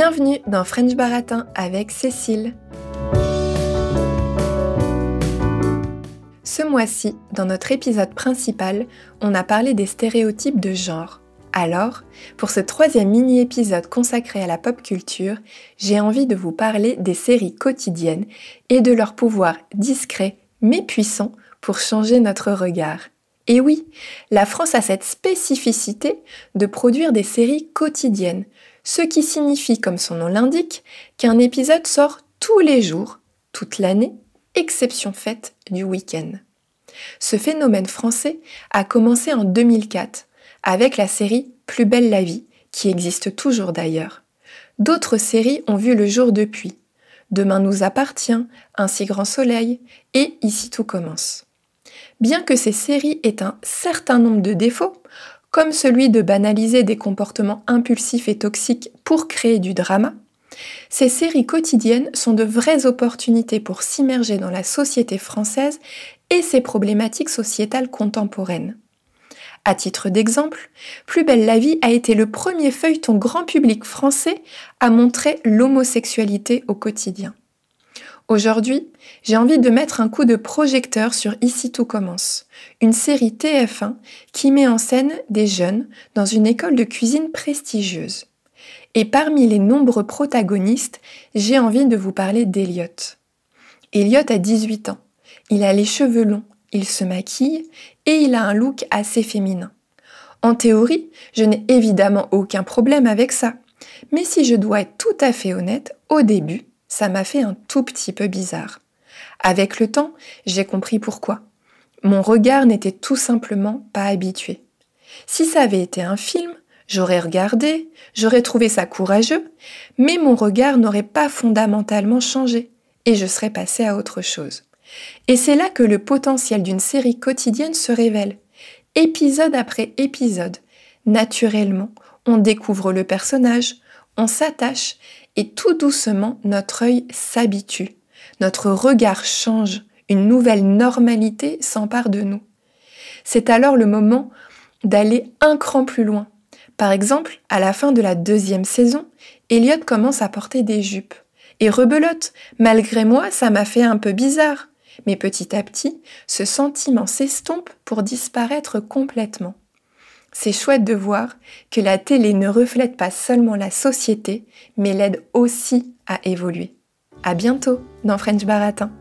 Bienvenue dans French Baratin avec Cécile. Ce mois-ci, dans notre épisode principal, on a parlé des stéréotypes de genre. Alors, pour ce 3e mini-épisode consacré à la pop culture, j'ai envie de vous parler des séries quotidiennes et de leur pouvoir discret mais puissant pour changer notre regard. Et oui, la France a cette spécificité de produire des séries quotidiennes, ce qui signifie, comme son nom l'indique, qu'un épisode sort tous les jours, toute l'année, exception faite du week-end. Ce phénomène français a commencé en 2004, avec la série Plus belle la vie, qui existe toujours d'ailleurs. D'autres séries ont vu le jour depuis. Demain nous appartient, Un si grand soleil et Ici tout commence. Bien que ces séries aient un certain nombre de défauts, comme celui de banaliser des comportements impulsifs et toxiques pour créer du drama, ces séries quotidiennes sont de vraies opportunités pour s'immerger dans la société française et ses problématiques sociétales contemporaines. À titre d'exemple, Plus belle la vie a été le premier feuilleton grand public français à montrer l'homosexualité au quotidien. Aujourd'hui, j'ai envie de mettre un coup de projecteur sur Ici tout commence, une série TF1 qui met en scène des jeunes dans une école de cuisine prestigieuse. Et parmi les nombreux protagonistes, j'ai envie de vous parler d'Elliot. Elliot a 18 ans, il a les cheveux longs, il se maquille et il a un look assez féminin. En théorie, je n'ai évidemment aucun problème avec ça, mais si je dois être tout à fait honnête, au début, ça m'a fait un tout petit peu bizarre. Avec le temps, j'ai compris pourquoi. Mon regard n'était tout simplement pas habitué. Si ça avait été un film, j'aurais regardé, j'aurais trouvé ça courageux, mais mon regard n'aurait pas fondamentalement changé et je serais passée à autre chose. Et c'est là que le potentiel d'une série quotidienne se révèle. Épisode après épisode, naturellement, on découvre le personnage, on s'attache et tout doucement notre œil s'habitue. Notre regard change, une nouvelle normalité s'empare de nous. C'est alors le moment d'aller un cran plus loin. Par exemple, à la fin de la 2e saison, Elliot commence à porter des jupes. Et rebelote, malgré moi, ça m'a fait un peu bizarre. Mais petit à petit, ce sentiment s'estompe pour disparaître complètement. C'est chouette de voir que la télé ne reflète pas seulement la société, mais l'aide aussi à évoluer. À bientôt dans French Baratin.